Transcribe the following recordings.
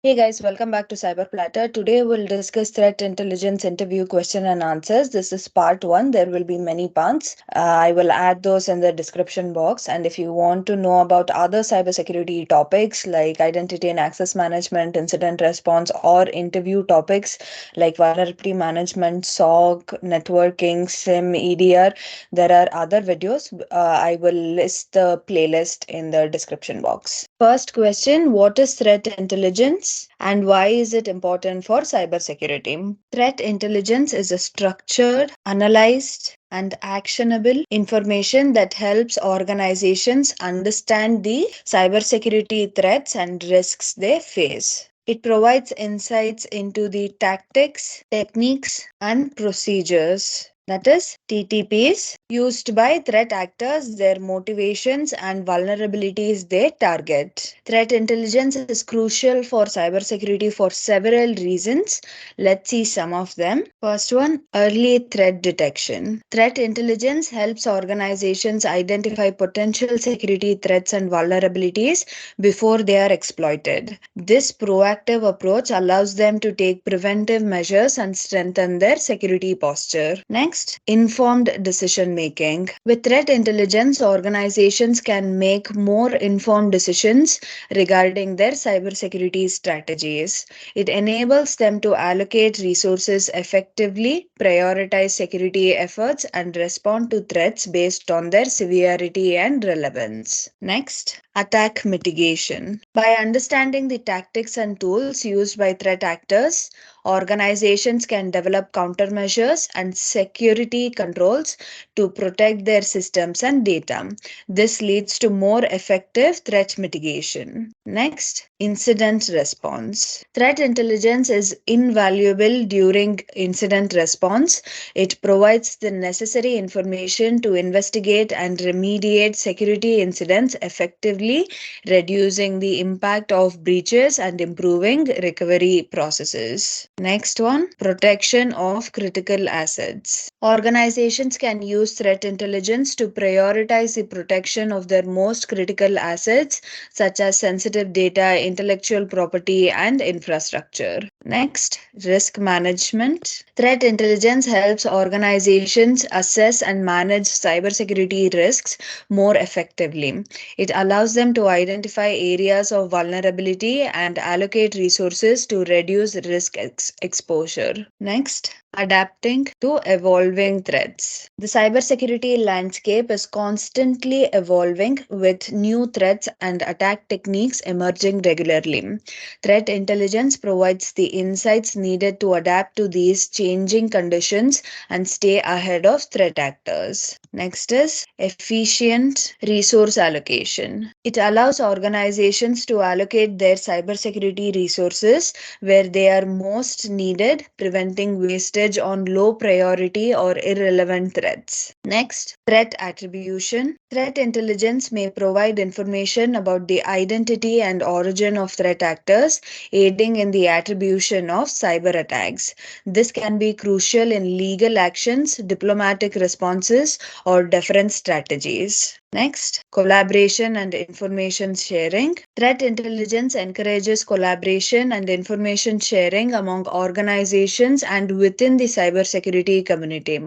Hey guys, welcome back to Cyber Platter. Today we'll discuss threat intelligence interview question and answers. This is part one. There will be many parts. I will add those in the description box. And if you want to know about other cybersecurity topics like identity and access management, incident response, or interview topics like vulnerability management, SOC, networking, SIM, EDR, there are other videos. I will list the playlist in the description box. First question, what is threat intelligence and why is it important for cybersecurity? Threat intelligence is a structured, analyzed, and actionable information that helps organizations understand the cybersecurity threats and risks they face. It provides insights into the tactics, techniques, and procedures, that is TTPs, used by threat actors, their motivations, and vulnerabilities they target. Threat intelligence is crucial for cybersecurity for several reasons. Let's see some of them. First one, early threat detection. Threat intelligence helps organizations identify potential security threats and vulnerabilities before they are exploited. This proactive approach allows them to take preventive measures and strengthen their security posture. Next, informed decision making. With threat intelligence, organizations can make more informed decisions regarding their cybersecurity strategies. It enables them to allocate resources effectively, prioritize security efforts, and respond to threats based on their severity and relevance. Next, attack mitigation. By understanding the tactics and tools used by threat actors, organizations can develop countermeasures and security controls to protect their systems and data. This leads to more effective threat mitigation. Next, incident response. Threat intelligence is invaluable during incident response. It provides the necessary information to investigate and remediate security incidents effectively, reducing the impact of breaches and improving recovery processes. Next one, protection of critical assets. Organizations can use threat intelligence to prioritize the protection of their most critical assets, such as sensitive data, intellectual property, and infrastructure. Next, risk management. Threat intelligence helps organizations assess and manage cybersecurity risks more effectively. It allows them to identify areas of vulnerability and allocate resources to reduce risk exposure. Next, adapting to evolving threats. The cybersecurity landscape is constantly evolving with new threats and attack techniques emerging regularly. Threat intelligence provides the insights needed to adapt to these changing conditions and stay ahead of threat actors. Next is efficient resource allocation. It allows organizations to allocate their cybersecurity resources where they are most needed, preventing wastage on low priority or irrelevant threats. Next, threat attribution. Threat intelligence may provide information about the identity and origin of threat actors, aiding in the attribution of cyber attacks. This can be crucial in legal actions, diplomatic responses, or defense strategies. Next, collaboration and information sharing. Threat intelligence encourages collaboration and information sharing among organizations and within the cybersecurity community.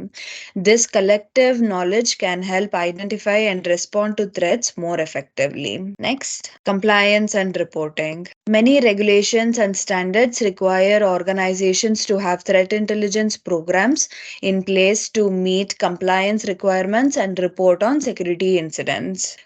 This collective knowledge can help identify and respond to threats more effectively. Next, compliance and reporting. Many regulations and standards require organizations to have threat intelligence programs in place to meet compliance requirements and report on security incidents.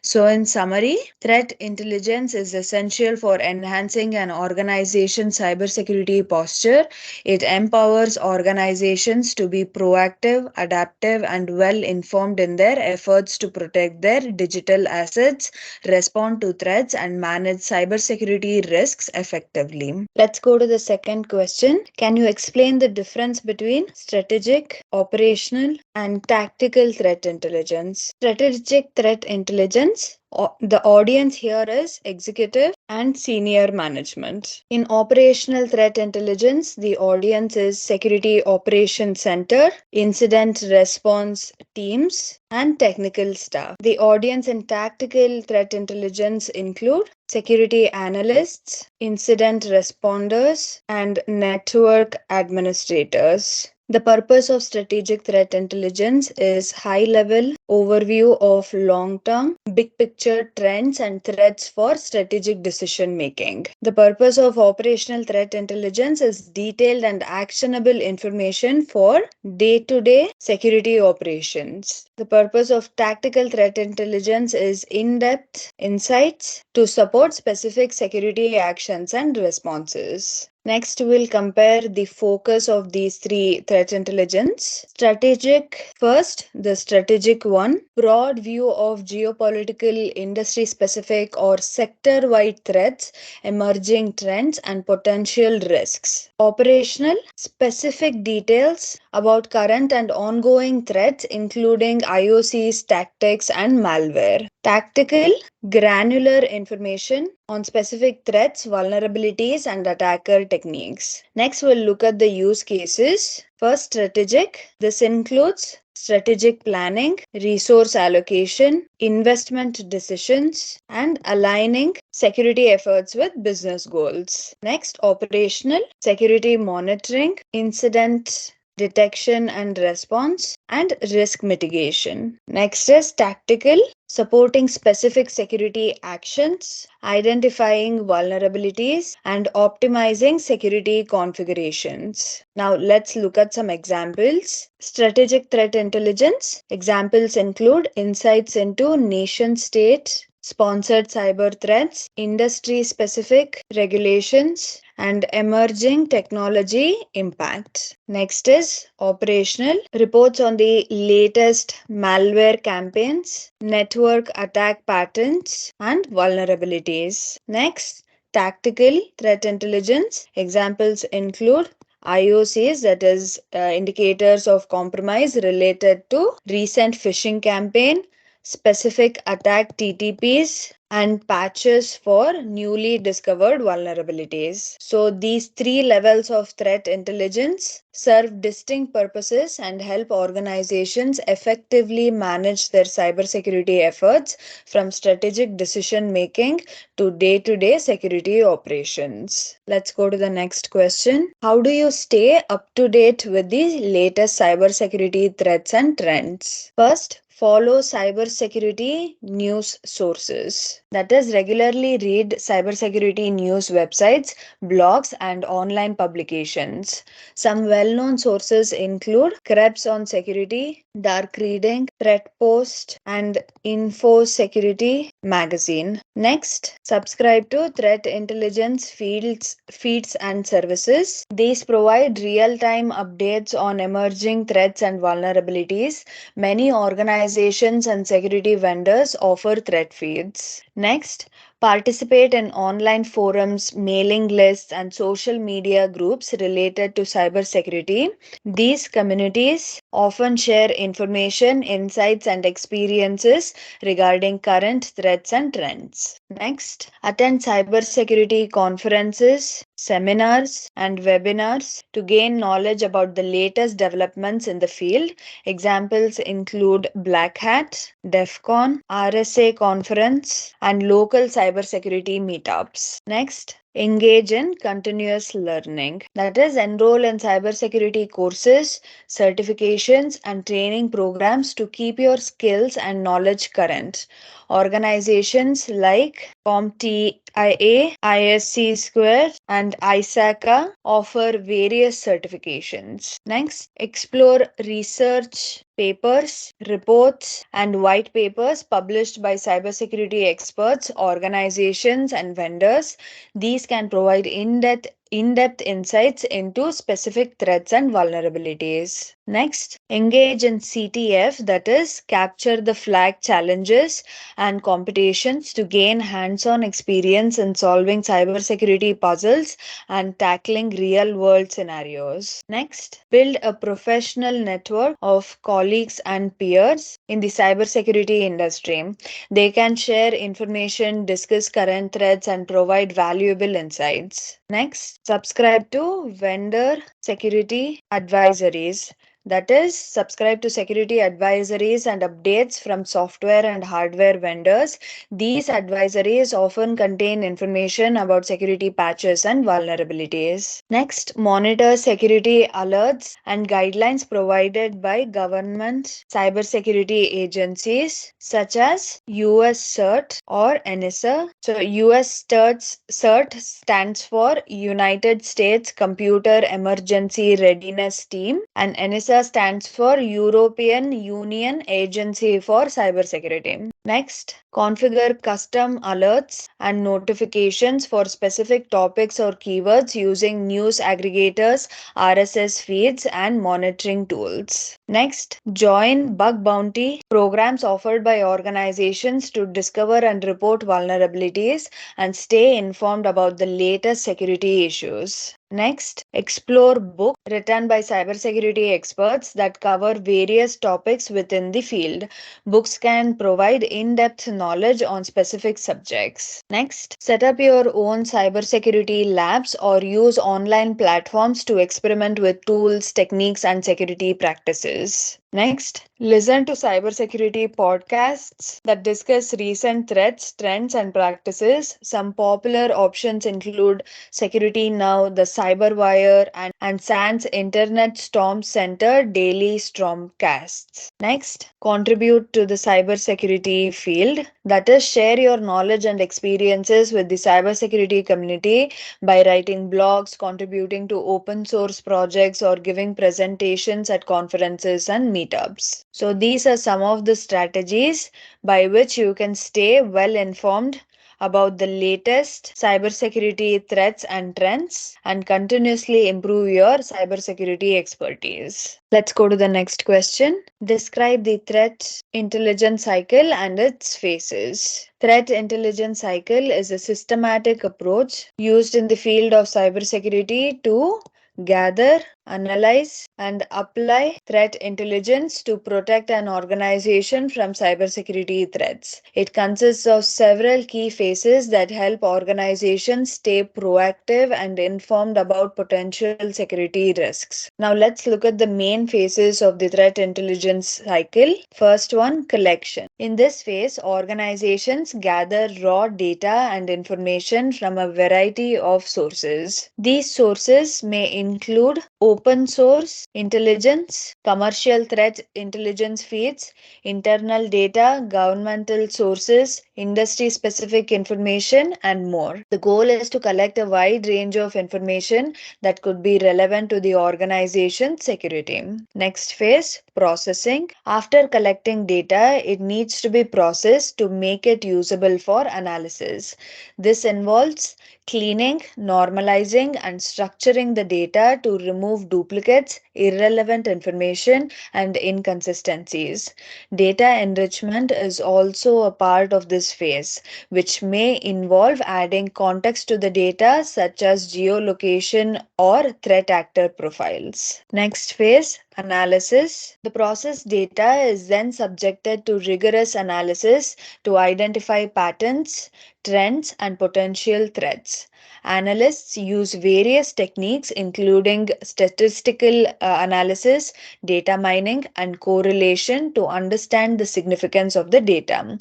So, in summary, threat intelligence is essential for enhancing an organization's cybersecurity posture. It empowers organizations to be proactive, adaptive, and well informed in their efforts to protect their digital assets, respond to threats, and manage cybersecurity risks effectively. Let's go to the second question. Can you explain the difference between strategic, operational, and tactical threat intelligence? Strategic threat intelligence The audience here is executive and senior management. In operational threat intelligence, the audience is Security Operations Center, incident response teams, and technical staff. The audience in tactical threat intelligence include security analysts, incident responders, and network administrators. The purpose of strategic threat intelligence is high level overview of long term, big picture trends and threats for strategic decision making. The purpose of operational threat intelligence is detailed and actionable information for day to day security operations. The purpose of tactical threat intelligence is in depth insights to support specific security actions and responses. Next, we'll compare the focus of these three threat intelligence. Strategic, first, the strategic one, broad view of geopolitical, industry specific, or sector wide threats, emerging trends, and potential risks. Operational, specific details about current and ongoing threats, including IOCs, tactics, and malware. Tactical, granular information on specific threats, vulnerabilities, and attacker techniques. Next, we'll look at the use cases. First, strategic. This includes strategic planning, resource allocation, investment decisions, and aligning security efforts with business goals. Next, operational, security monitoring, incident detection and response, and risk mitigation. Next is tactical, supporting specific security actions, identifying vulnerabilities, and optimizing security configurations. Now, let's look at some examples. Strategic threat intelligence. Examples include insights into nation state sponsored cyber threats, industry specific regulations, and emerging technology impact. Next is operational reports on the latest malware campaigns, network attack patterns, and vulnerabilities. Next, tactical threat intelligence. Examples include IOCs, that is, indicators of compromise related to recent phishing campaign, specific attack TTPs, and patches for newly discovered vulnerabilities. So, these three levels of threat intelligence serve distinct purposes and help organizations effectively manage their cybersecurity efforts from strategic decision making to day to day security operations. Let's go to the next question. How do you stay up to date with the latest cybersecurity threats and trends? First, follow cybersecurity news sources. That is, regularly read cybersecurity news websites, blogs, and online publications. Some well known sources include Krebs on Security, Dark Reading, Threat Post, and Info Security magazine. Next, subscribe to threat intelligence feeds and services. These provide real time updates on emerging threats and vulnerabilities. Many organizations and security vendors offer threat feeds. Next, participate in online forums, mailing lists, and social media groups related to cybersecurity. These communities often share information, insights, and experiences regarding current threats and trends. Next, attend cybersecurity conferences, seminars, and webinars to gain knowledge about the latest developments in the field. Examples include Black Hat, DEF CON, RSA Conference, and local cybersecurity meetups. Next, engage in continuous learning. That is, enroll in cybersecurity courses, certifications, and training programs to keep your skills and knowledge current. Organizations like CompTIA, ISC Square, and ISACA offer various certifications. Next, explore research papers, reports, and white papers published by cybersecurity experts, organizations, and vendors. These can provide in depth in-depth insights into specific threats and vulnerabilities. Next, engage in CTF, that is, capture the flag challenges and competitions to gain hands-on experience in solving cybersecurity puzzles and tackling real-world scenarios. Next, build a professional network of colleagues and peers in the cybersecurity industry. They can share information, discuss current threats, and provide valuable insights. Next, subscribe to vendor security advisories. That is, subscribe to security advisories and updates from software and hardware vendors. These advisories often contain information about security patches and vulnerabilities. Next, monitor security alerts and guidelines provided by government cybersecurity agencies such as US CERT or NISA. So, US CERT stands for United States Computer Emergency Readiness Team, and NISA stands for European Union Agency for Cybersecurity. Next, configure custom alerts and notifications for specific topics or keywords using news aggregators, RSS feeds, and monitoring tools. Next, join bug bounty programs offered by organizations to discover and report vulnerabilities and stay informed about the latest security issues. Next, explore books written by cybersecurity experts that cover various topics within the field. Books can provide in-depth knowledge on specific subjects. Next, set up your own cybersecurity labs or use online platforms to experiment with tools, techniques, and security practices. Next, listen to cybersecurity podcasts that discuss recent threats, trends, and practices. Some popular options include Security Now, the Cyberwire, and SANS Internet Storm Center daily stormcasts. Next, contribute to the cybersecurity field. That is, share your knowledge and experiences with the cybersecurity community by writing blogs, contributing to open source projects, or giving presentations at conferences and meetups. So, these are some of the strategies by which you can stay well informed about the latest cybersecurity threats and trends and continuously improve your cybersecurity expertise. Let's go to the next question. Describe the threat intelligence cycle and its phases. Threat intelligence cycle is a systematic approach used in the field of cybersecurity to gather, analyze, and apply threat intelligence to protect an organization from cybersecurity threats. It consists of several key phases that help organizations stay proactive and informed about potential security risks. Now, let's look at the main phases of the threat intelligence cycle. First one, collection. In this phase, organizations gather raw data and information from a variety of sources. These sources may include open source intelligence, commercial threat intelligence feeds, internal data, governmental sources, industry specific information, and more. The goal is to collect a wide range of information that could be relevant to the organization's security. Next phase, processing. After collecting data, it needs to be processed to make it usable for analysis. This involves cleaning, normalizing, and structuring the data to remove duplicates, irrelevant information, and inconsistencies. Data enrichment is also a part of this phase, which may involve adding context to the data such as geolocation or threat actor profiles. Next phase, analysis. The processed data is then subjected to rigorous analysis to identify patterns, trends, and potential threats. Analysts use various techniques, including statistical analysis, data mining, and correlation, to understand the significance of the data.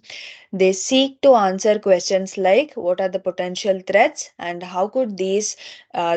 They seek to answer questions like what are the potential threats and how could these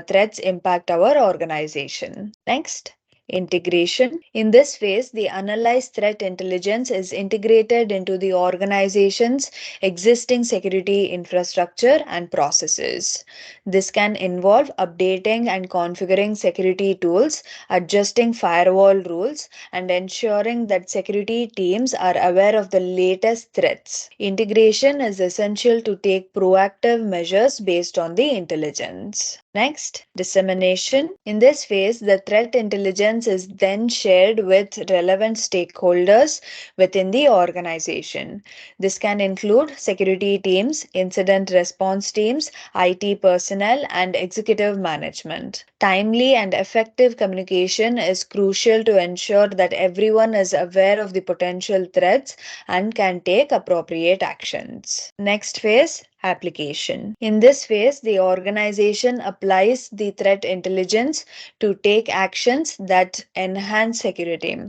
threats impact our organization. Next, Integration. In this phase, the analyzed threat intelligence is integrated into the organization's existing security infrastructure and processes. This can involve updating and configuring security tools, adjusting firewall rules, and ensuring that security teams are aware of the latest threats. Integration is essential to take proactive measures based on the intelligence. Next, dissemination. In this phase, the threat intelligence is then shared with relevant stakeholders within the organization. This can include security teams, incident response teams, IT personnel, and executive management. Timely and effective communication is crucial to ensure that everyone is aware of the potential threats and can take appropriate actions. Next phase, application. In this phase, the organization applies the threat intelligence to take actions that enhance security.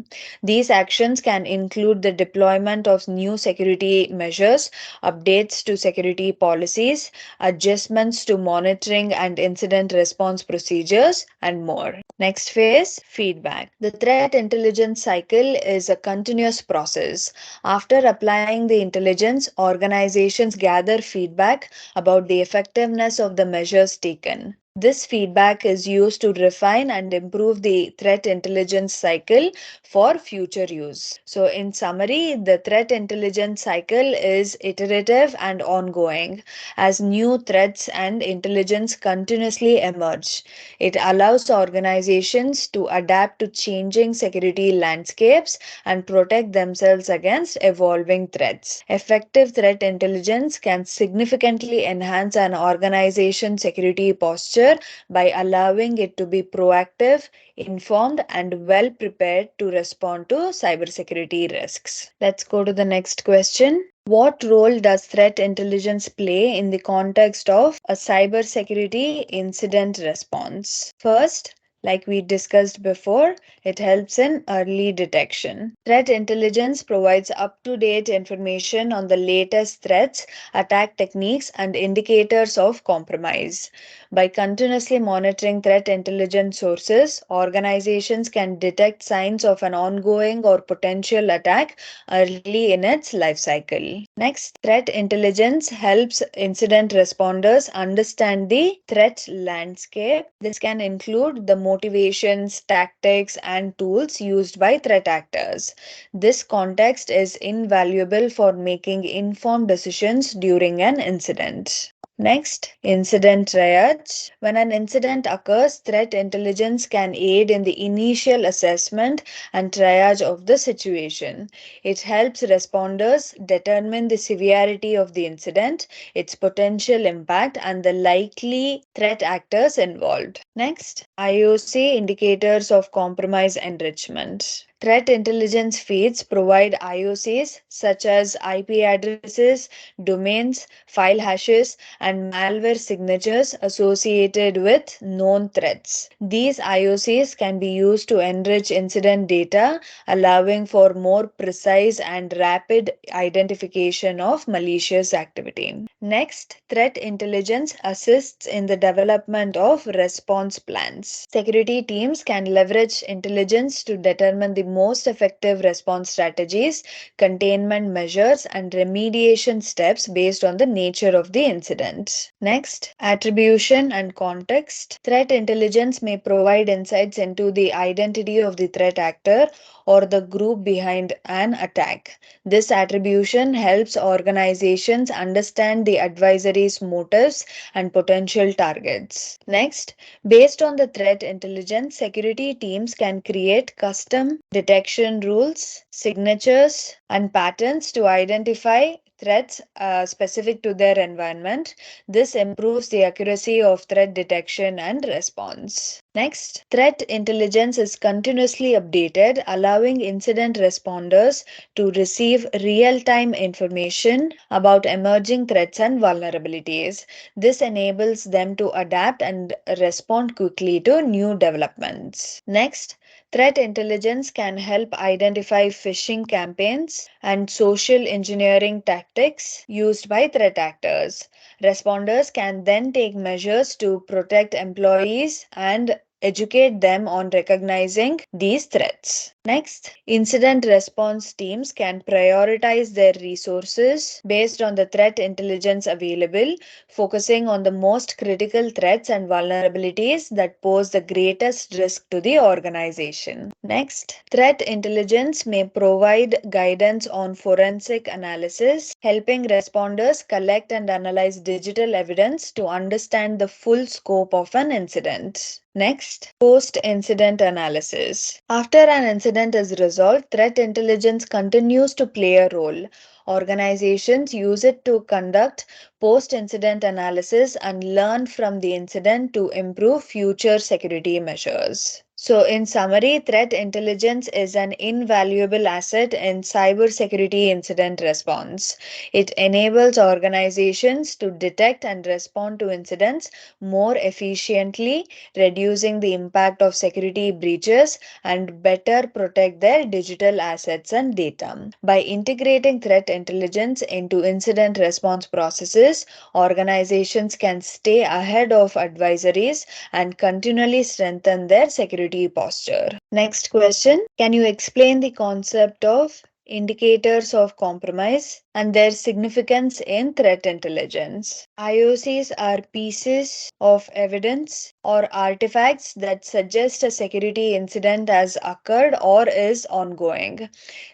These actions can include the deployment of new security measures, updates to security policies, adjustments to monitoring and incident response procedures, and more. Next phase, feedback. The threat intelligence cycle is a continuous process. After applying the intelligence, organizations gather feedback about the effectiveness of the measures taken. This feedback is used to refine and improve the threat intelligence cycle for future use. So, in summary, the threat intelligence cycle is iterative and ongoing as new threats and intelligence continuously emerge. It allows organizations to adapt to changing security landscapes and protect themselves against evolving threats. Effective threat intelligence can significantly enhance an organization's security posture by allowing it to be proactive, informed, and well prepared to respond to cybersecurity risks. Let's go to the next question. What role does threat intelligence play in the context of a cybersecurity incident response? First, like we discussed before, it helps in early detection. Threat intelligence provides up to date information on the latest threats, attack techniques, and indicators of compromise. By continuously monitoring threat intelligence sources, organizations can detect signs of an ongoing or potential attack early in its life cycle. Next, threat intelligence helps incident responders understand the threat landscape. This can include the motivations, tactics, and tools used by threat actors. This context is invaluable for making informed decisions during an incident. Next, incident triage. When an incident occurs, threat intelligence can aid in the initial assessment and triage of the situation. It helps responders determine the severity of the incident, its potential impact, and the likely threat actors involved. Next, IOC indicators of compromise enrichment. Threat intelligence feeds provide IOCs such as IP addresses, domains, file hashes, and malware signatures associated with known threats. These IOCs can be used to enrich incident data, allowing for more precise and rapid identification of malicious activity. Next, threat intelligence assists in the development of response plans. Security teams can leverage intelligence to determine the most effective response strategies, containment measures, and remediation steps based on the nature of the incident. Next, attribution and context. Threat intelligence may provide insights into the identity of the threat actor or the group behind an attack. This attribution helps organizations understand the advisory's motives and potential targets. Next, based on the threat intelligence, security teams can create custom detection rules, signatures, and patterns to identify threats specific to their environment. This improves the accuracy of threat detection and response. Next, threat intelligence is continuously updated, allowing incident responders to receive real time information about emerging threats and vulnerabilities. This enables them to adapt and respond quickly to new developments. Next, threat intelligence can help identify phishing campaigns and social engineering tactics used by threat actors. Responders can then take measures to protect employees and educate them on recognizing these threats. Next, incident response teams can prioritize their resources based on the threat intelligence available, focusing on the most critical threats and vulnerabilities that pose the greatest risk to the organization. Next, threat intelligence may provide guidance on forensic analysis, helping responders collect and analyze digital evidence to understand the full scope of an incident. Next, post incident analysis. After an incident is resolved, threat intelligence continues to play a role. Organizations use it to conduct post incident analysis and learn from the incident to improve future security measures. So, in summary, threat intelligence is an invaluable asset in cybersecurity incident response. It enables organizations to detect and respond to incidents more efficiently, reducing the impact of security breaches and better protect their digital assets and data. By integrating threat intelligence into incident response processes, organizations can stay ahead of advisories and continually strengthen their security posture. Next question. Can you explain the concept of indicators of compromise and their significance in threat intelligence? IOCs are pieces of evidence or artifacts that suggest a security incident has occurred or is ongoing.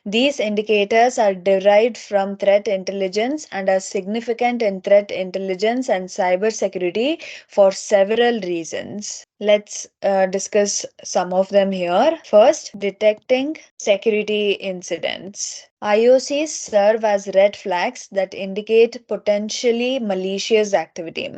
These indicators are derived from threat intelligence and are significant in threat intelligence and cybersecurity for several reasons. Let's discuss some of them here. First, detecting security incidents. IOCs serve as red flags that indicate potentially malicious activity.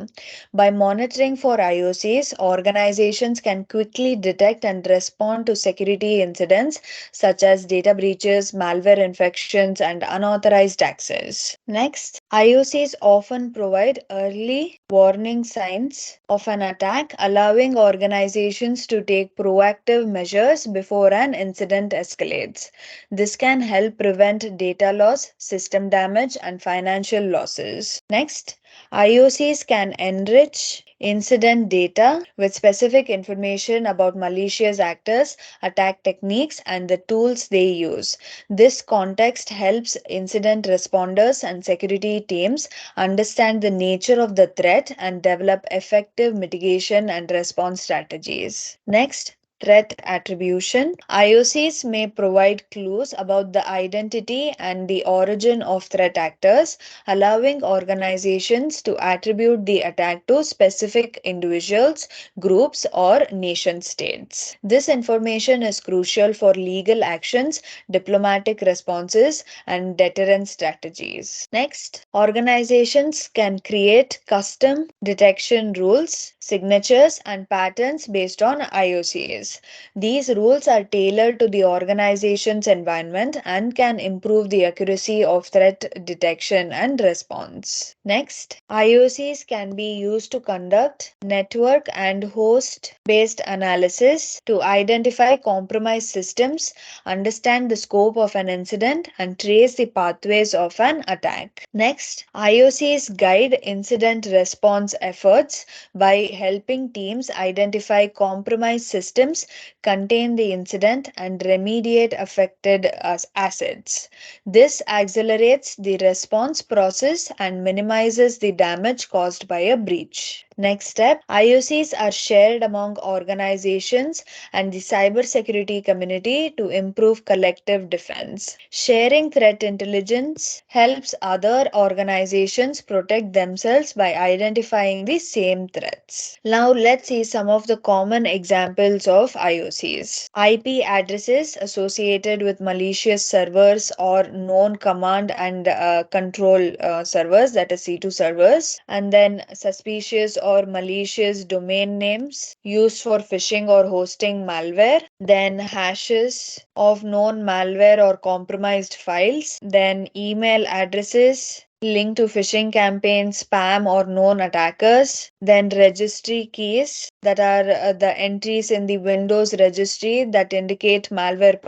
By monitoring for IOCs, organizations can quickly detect and respond to security incidents such as data breaches, malware infections, and unauthorized access. Next, IOCs often provide early warning signs of an attack, allowing organizations to take proactive measures before an incident escalates. This can help prevent data loss, system damage, and financial losses. Next, IOCs can enrich incident data with specific information about malicious actors, attack techniques, and the tools they use. This context helps incident responders and security teams understand the nature of the threat and develop effective mitigation and response strategies. Next, threat attribution. IOCs may provide clues about the identity and the origin of threat actors, allowing organizations to attribute the attack to specific individuals, groups, or nation states. This information is crucial for legal actions, diplomatic responses, and deterrence strategies. Next, organizations can create custom detection rules, signatures, and patterns based on IOCs. These rules are tailored to the organization's environment and can improve the accuracy of threat detection and response. Next, IOCs can be used to conduct network and host based analysis to identify compromised systems, understand the scope of an incident, and trace the pathways of an attack. Next, IOCs guide incident response efforts by helping teams identify compromised systems, contain the incident, and remediate affected assets. This accelerates the response process and minimizes the damage caused by a breach. Next step, IOCs are shared among organizations and the cybersecurity community to improve collective defense. Sharing threat intelligence helps other organizations protect themselves by identifying the same threats. Now, let's see some of the common examples of IOCs. IP addresses associated with malicious servers or known command and control servers, that is C2 servers, and then suspicious or malicious domain names used for phishing or hosting malware, then hashes of known malware or compromised files, then email addresses linked to phishing campaigns, spam, or known attackers. Then registry keys, that are the entries in the Windows registry that indicate malware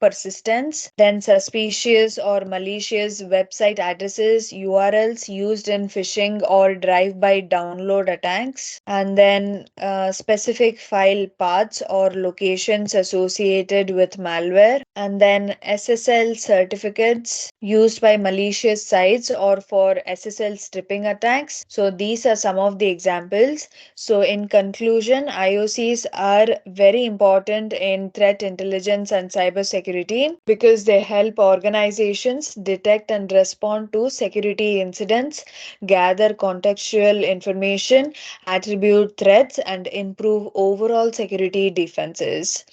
persistence. Then suspicious or malicious website addresses, URLs used in phishing or drive-by download attacks. And then specific file paths or locations associated with malware. And then SSL certificates used by malicious sites or for SSL stripping attacks. So these are some of the examples. So in conclusion, IOCs are very important in threat intelligence and cybersecurity because they help organizations detect and respond to security incidents, gather contextual information, attribute threats, and improve overall security defenses.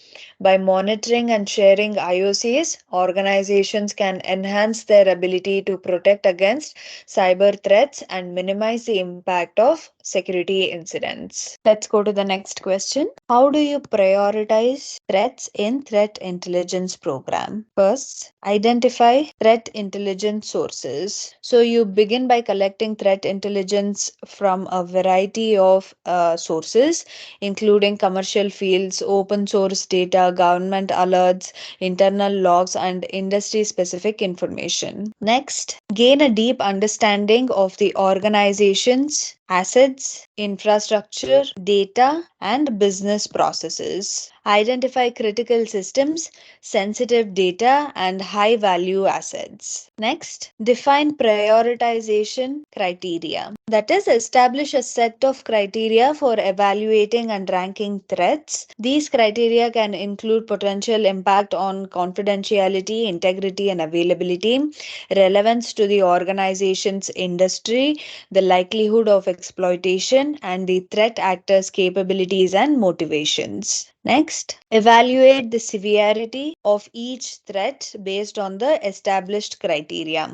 By monitoring and sharing IOCs, organizations can enhance their ability to protect against cyber threats and minimize the impact of security incidents. Let's go to the next question. How do you prioritize threats in threat intelligence program? First, identify threat intelligence sources. So you begin by collecting threat intelligence from a variety of sources, including commercial fields, open source data, government alerts, internal logs, and industry specific information. Next, gain a deep understanding of the organization's assets, infrastructure, data, and business processes. Identify critical systems, sensitive data, and high value assets. Next, define prioritization criteria. That is, establish a set of criteria for evaluating and ranking threats. These criteria can include potential impact on confidentiality, integrity, and availability, relevance to the organization's industry, the likelihood of exploitation, and the threat actors' capabilities and motivations. Next, evaluate the severity of each threat based on the established criteria.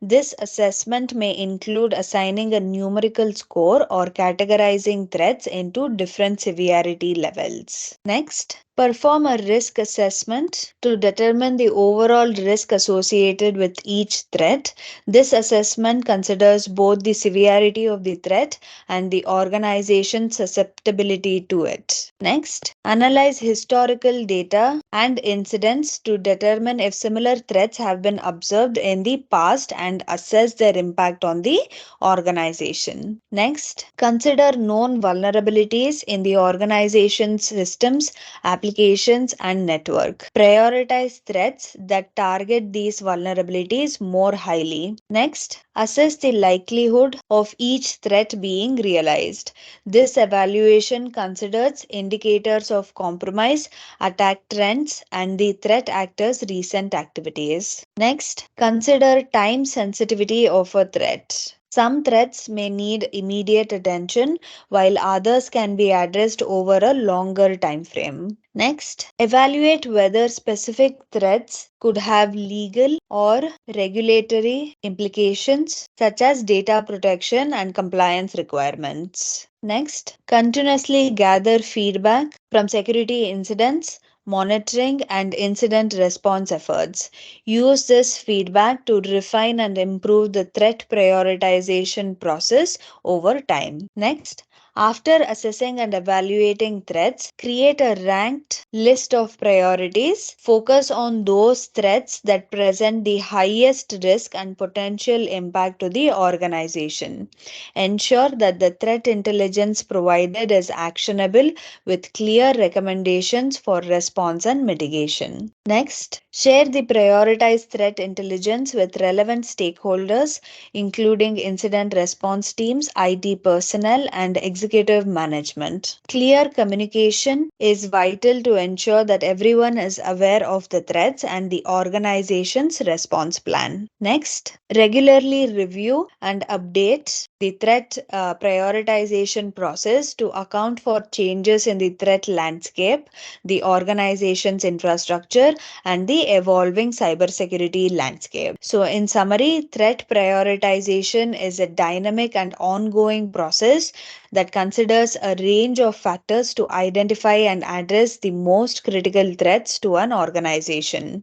This assessment may include assigning a numerical score or categorizing threats into different severity levels. Next, perform a risk assessment to determine the overall risk associated with each threat. This assessment considers both the severity of the threat and the organization's susceptibility to it. Next, analyze historical data and incidents to determine if similar threats have been observed in the past and assess their impact on the organization. Next, consider known vulnerabilities in the organization's systems, applications, and network. Prioritize threats that target these vulnerabilities more highly. Next, assess the likelihood of each threat being realized. This evaluation considers indicators of compromise, attack trends, and the threat actors' recent activities. Next, consider time sensitivity of a threat. Some threats may need immediate attention, while others can be addressed over a longer time frame. Next, evaluate whether specific threats could have legal or regulatory implications, such as data protection and compliance requirements. Next, continuously gather feedback from security incidents, monitoring, and incident response efforts. Use this feedback to refine and improve the threat prioritization process over time. Next, after assessing and evaluating threats, create a ranked list of priorities. Focus on those threats that present the highest risk and potential impact to the organization. Ensure that the threat intelligence provided is actionable with clear recommendations for response and mitigation. Next, share the prioritized threat intelligence with relevant stakeholders, including incident response teams, IT personnel, and executive management. Clear communication is vital to ensure that everyone is aware of the threats and the organization's response plan. Next, regularly review and update the threat prioritization process to account for changes in the threat landscape, the organization's infrastructure, and the evolving cybersecurity landscape. So, in summary, threat prioritization is a dynamic and ongoing process that considers a range of factors to identify and address the most critical threats to an organization.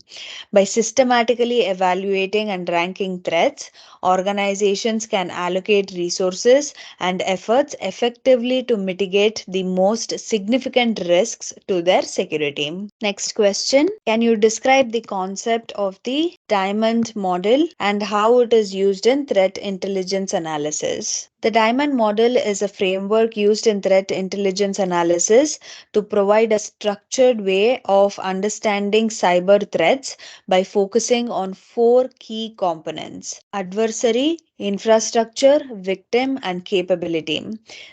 By systematically evaluating and ranking threats, organizations can allocate resources and efforts effectively to mitigate the most significant risks to their security. Next question. Can you describe the concept of the diamond model and how it is used in threat intelligence analysis? The diamond model is a framework used in threat intelligence analysis to provide a structured way of understanding cyber threats by focusing on four key components: adversary, infrastructure, victim, and capability.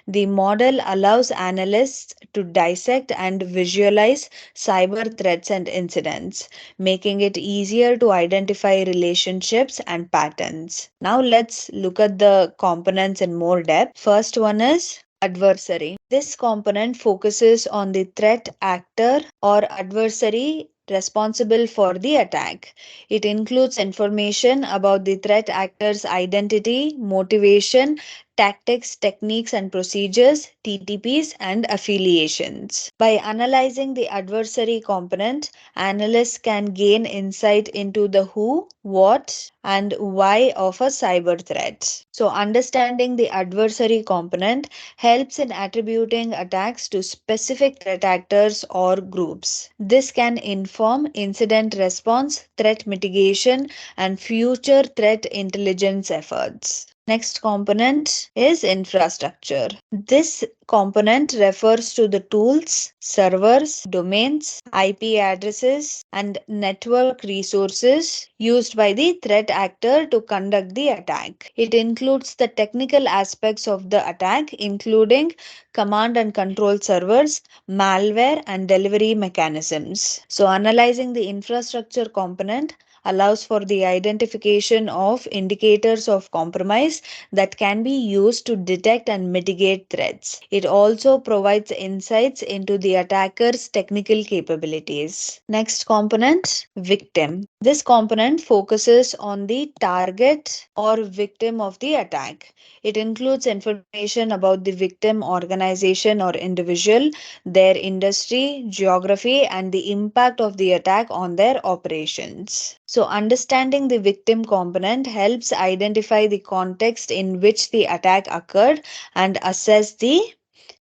The model allows analysts to dissect and visualize cyber threats and incidents, making it easier to identify relationships and patterns. Now let's look at the components in more depth. First one is adversary. This component focuses on the threat actor or adversary responsible for the attack. It includes information about the threat actor's identity, motivation, tactics, techniques, and procedures, TTPs, and affiliations. By analyzing the adversary component, analysts can gain insight into the who, what, and why of a cyber threat. So, understanding the adversary component helps in attributing attacks to specific threat actors or groups. This can inform incident response, threat mitigation, and future threat intelligence efforts. Next component is infrastructure. This component refers to the tools, servers, domains, IP addresses, and network resources used by the threat actor to conduct the attack. It includes the technical aspects of the attack, including command and control servers, malware, and delivery mechanisms. So, analyzing the infrastructure component allows for the identification of indicators of compromise that can be used to detect and mitigate threats. It also provides insights into the attacker's technical capabilities. Next component, victim. This component focuses on the target or victim of the attack. It includes information about the victim organization or individual, their industry, geography, and the impact of the attack on their operations. So, understanding the victim component helps identify the context in which the attack occurred and assess the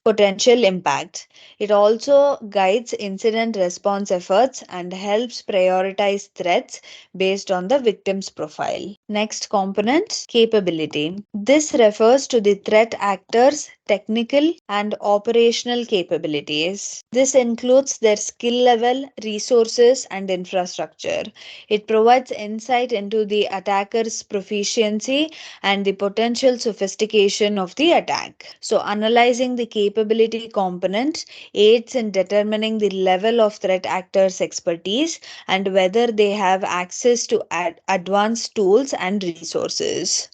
potential impact. It also guides incident response efforts and helps prioritize threats based on the victim's profile. Next component, capability. This refers to the threat actor's technical and operational capabilities. This includes their skill level, resources, and infrastructure. It provides insight into the attacker's proficiency and the potential sophistication of the attack. So, analyzing the capability component aids in determining the level of threat actors' expertise and whether they have access to advanced tools and resources.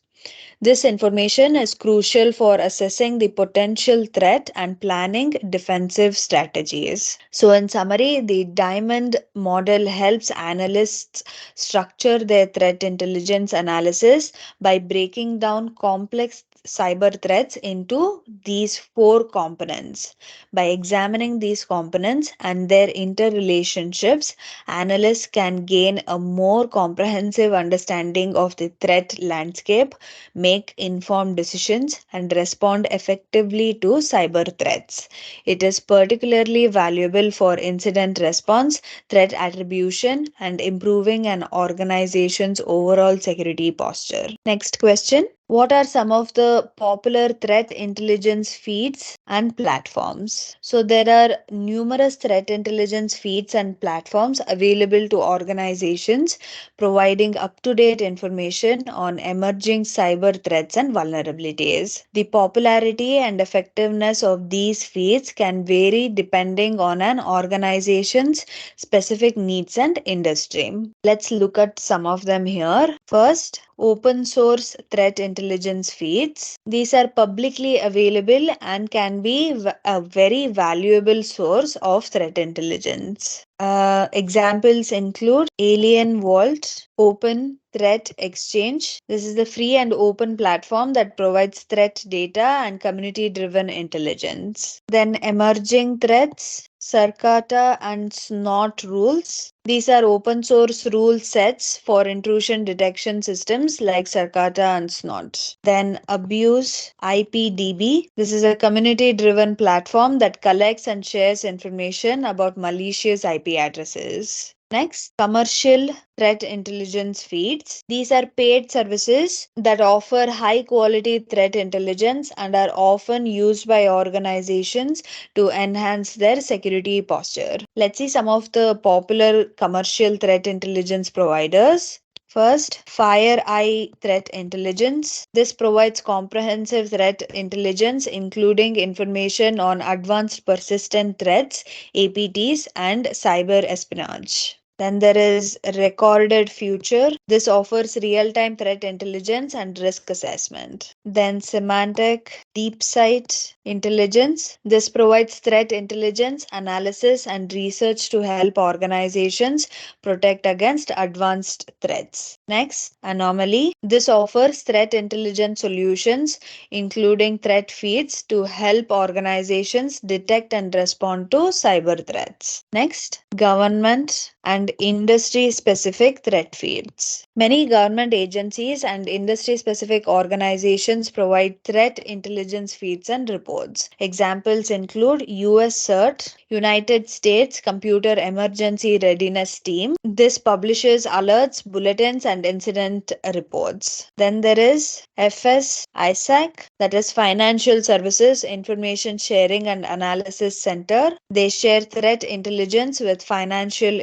This information is crucial for assessing the potential threat and planning defensive strategies. So, in summary, the diamond model helps analysts structure their threat intelligence analysis by breaking down complex cyber threats into these four components. By examining these components and their interrelationships, analysts can gain a more comprehensive understanding of the threat landscape, make informed decisions, and respond effectively to cyber threats. It is particularly valuable for incident response, threat attribution, and improving an organization's overall security posture. Next question. What are some of the popular threat intelligence feeds and platforms? So, there are numerous threat intelligence feeds and platforms available to organizations providing up to date information on emerging cyber threats and vulnerabilities. The popularity and effectiveness of these feeds can vary depending on an organization's specific needs and industry. Let's look at some of them here. First, open source threat intelligence feeds. These are publicly available and can be a very valuable source of threat intelligence. Examples include Alien Vault, Open Threat Exchange. This is the free and open platform that provides threat data and community driven intelligence. Then, emerging threats, Sarkata and Snot rules. These are open source rule sets for intrusion detection systems like Sarkata and Snot. Then, Abuse IPDB. This is a community driven platform that collects and shares information about malicious IP addresses. Next, commercial threat intelligence feeds. These are paid services that offer high quality threat intelligence and are often used by organizations to enhance their security posture. Let's see some of the popular commercial threat intelligence providers. First, FireEye Threat Intelligence. This provides comprehensive threat intelligence, including information on advanced persistent threats, APTs, and cyber espionage. Then there is Recorded Future. This offers real time threat intelligence and risk assessment. Then Semantic Deep Sight Intelligence. This provides threat intelligence, analysis, and research to help organizations protect against advanced threats. Next, Anomaly. This offers threat intelligence solutions, including threat feeds, to help organizations detect and respond to cyber threats. Next, Government and industry specific threat feeds. Many government agencies and industry specific organizations provide threat intelligence feeds and reports. Examples include US CERT, United States Computer Emergency Readiness Team. This publishes alerts, bulletins, and incident reports. Then there is FS-ISAC, that is Financial Services Information Sharing and Analysis Center. They share threat intelligence with financial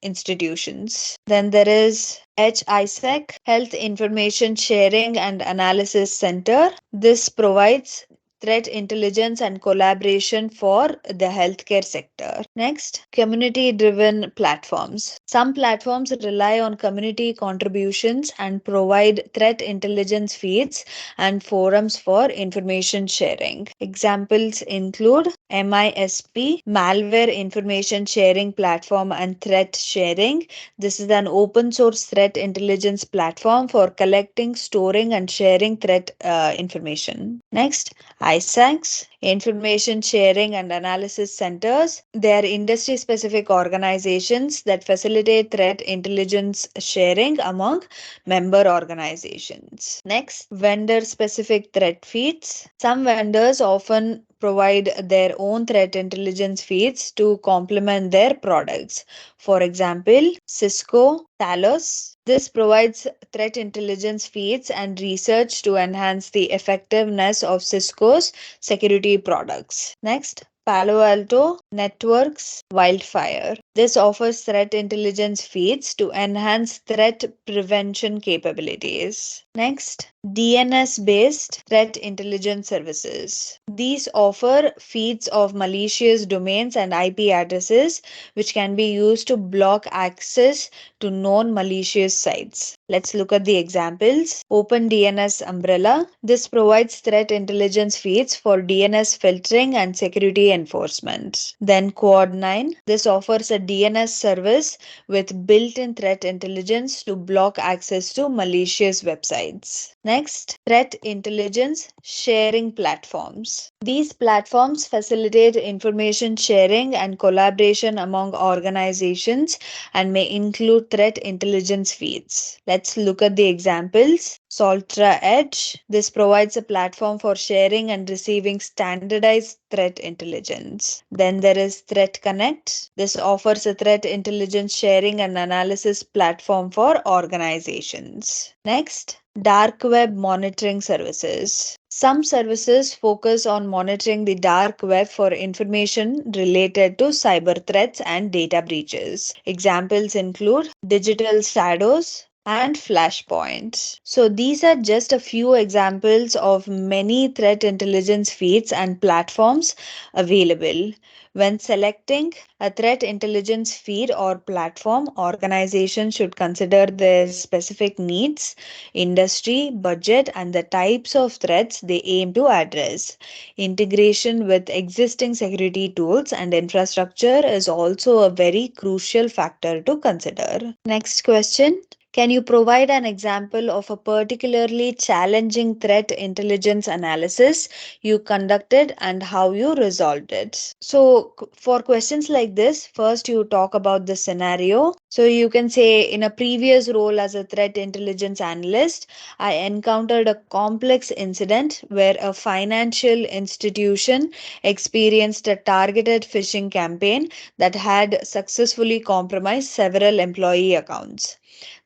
institutions. Then there is HISEC, Health Information Sharing and Analysis Center. This provides threat intelligence and collaboration for the healthcare sector. Next, community driven platforms. Some platforms rely on community contributions and provide threat intelligence feeds and forums for information sharing. Examples include MISP, Malware Information Sharing Platform and Threat Sharing. This is an open source threat intelligence platform for collecting, storing, and sharing threat information. Next, ISACs, Information Sharing and Analysis Centers. They are industry specific organizations that facilitate threat intelligence sharing among member organizations. Next, vendor specific threat feeds. Some vendors often provide their own threat intelligence feeds to complement their products. For example, Cisco, Talos. This provides threat intelligence feeds and research to enhance the effectiveness of Cisco's security products. Next, Palo Alto Networks Wildfire. This offers threat intelligence feeds to enhance threat prevention capabilities. Next, DNS based threat intelligence services. These offer feeds of malicious domains and IP addresses which can be used to block access to known malicious sites. Let's look at the examples. OpenDNS Umbrella. This provides threat intelligence feeds for DNS filtering and security enforcement. Then Quad9. This offers a DNS service with built-in threat intelligence to block access to malicious websites. Next, threat intelligence sharing platforms. These platforms facilitate information sharing and collaboration among organizations and may include threat intelligence feeds. Let's look at the examples. Soltra Edge. This provides a platform for sharing and receiving standardized threat intelligence. Then there is Threat Connect. This offers a threat intelligence sharing and analysis platform for organizations. Next, Dark Web Monitoring Services. Some services focus on monitoring the dark web for information related to cyber threats and data breaches. Examples include Digital Shadows and Flashpoint. So these are just a few examples of many threat intelligence feeds and platforms available. When selecting a threat intelligence feed or platform, organizations should consider their specific needs, industry, budget, and the types of threats they aim to address. Integration with existing security tools and infrastructure is also a very crucial factor to consider. Next question. Can you provide an example of a particularly challenging threat intelligence analysis you conducted and how you resolved it? So, for questions like this, first you talk about the scenario. So, you can say, in a previous role as a threat intelligence analyst, I encountered a complex incident where a financial institution experienced a targeted phishing campaign that had successfully compromised several employee accounts.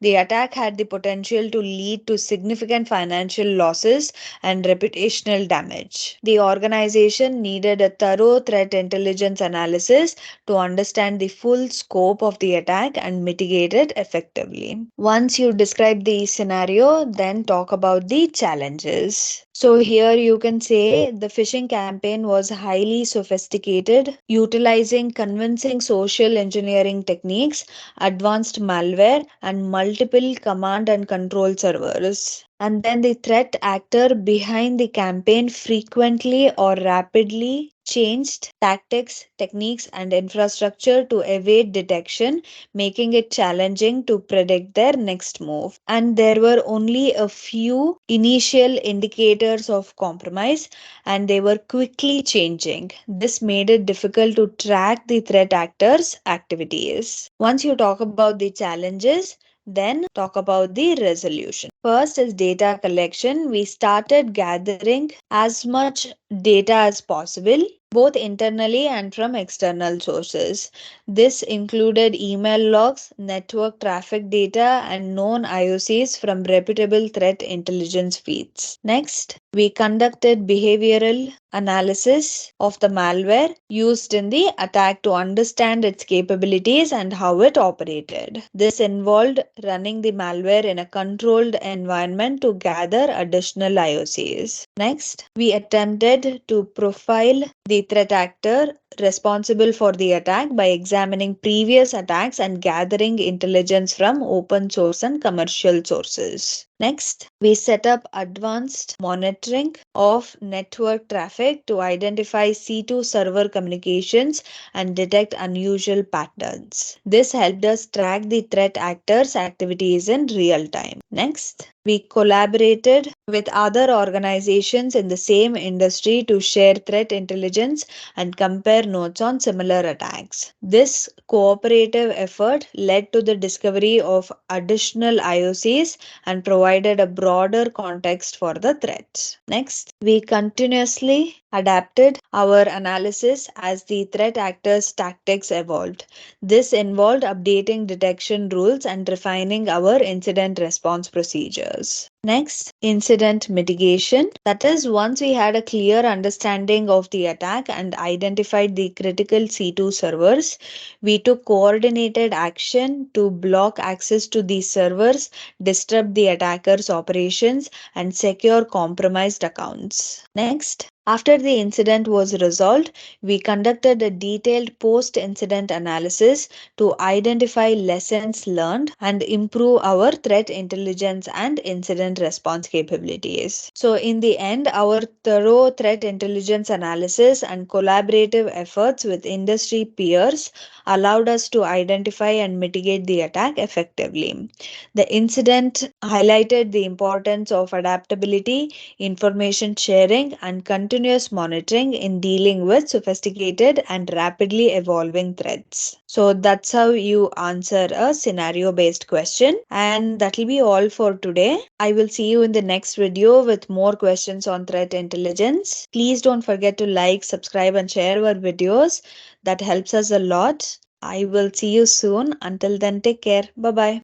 The attack had the potential to lead to significant financial losses and reputational damage. The organization needed a thorough threat intelligence analysis to understand the full scope of the attack and mitigate it effectively. Once you describe the scenario, then talk about the challenges. So, here you can say the phishing campaign was highly sophisticated, utilizing convincing social engineering techniques, advanced malware, and multiple command and control servers. And then the threat actor behind the campaign frequently or rapidly changed tactics, techniques, and infrastructure to evade detection, making it challenging to predict their next move. And there were only a few initial indicators of compromise, and they were quickly changing. This made it difficult to track the threat actors' activities. Once you talk about the challenges, then talk about the resolution. First is data collection. We started gathering as much data as possible, both internally and from external sources. This included email logs, network traffic data, and known IOCs from reputable threat intelligence feeds. Next, we conducted behavioral analysis of the malware used in the attack to understand its capabilities and how it operated. This involved running the malware in a controlled environment to gather additional IOCs. Next, we attempted to profile the threat actor responsible for the attack by examining previous attacks and gathering intelligence from open source and commercial sources. Next, we set up advanced monitoring of network traffic to identify C2 server communications and detect unusual patterns. This helped us track the threat actors' activities in real time. Next, we collaborated with other organizations in the same industry to share threat intelligence and compare notes on similar attacks. This cooperative effort led to the discovery of additional IOCs and provided a broader context for the threats. Next, we continuously adapted our analysis as the threat actors' tactics evolved. This involved updating detection rules and refining our incident response procedures. Next, incident mitigation. That is, once we had a clear understanding of the attack and identified the critical C2 servers, we took coordinated action to block access to these servers, disrupt the attacker's operations, and secure compromised accounts. Next, after the incident was resolved, we conducted a detailed post incident analysis to identify lessons learned and improve our threat intelligence and incident response capabilities. So, in the end, our thorough threat intelligence analysis and collaborative efforts with industry peers allowed us to identify and mitigate the attack effectively. The incident highlighted the importance of adaptability, information sharing, and continuous monitoring in dealing with sophisticated and rapidly evolving threats. So that's how you answer a scenario based question. And that'll be all for today. I will see you in the next video with more questions on threat intelligence. Please don't forget to like, subscribe, and share our videos. That helps us a lot. I will see you soon. Until then, take care. Bye bye.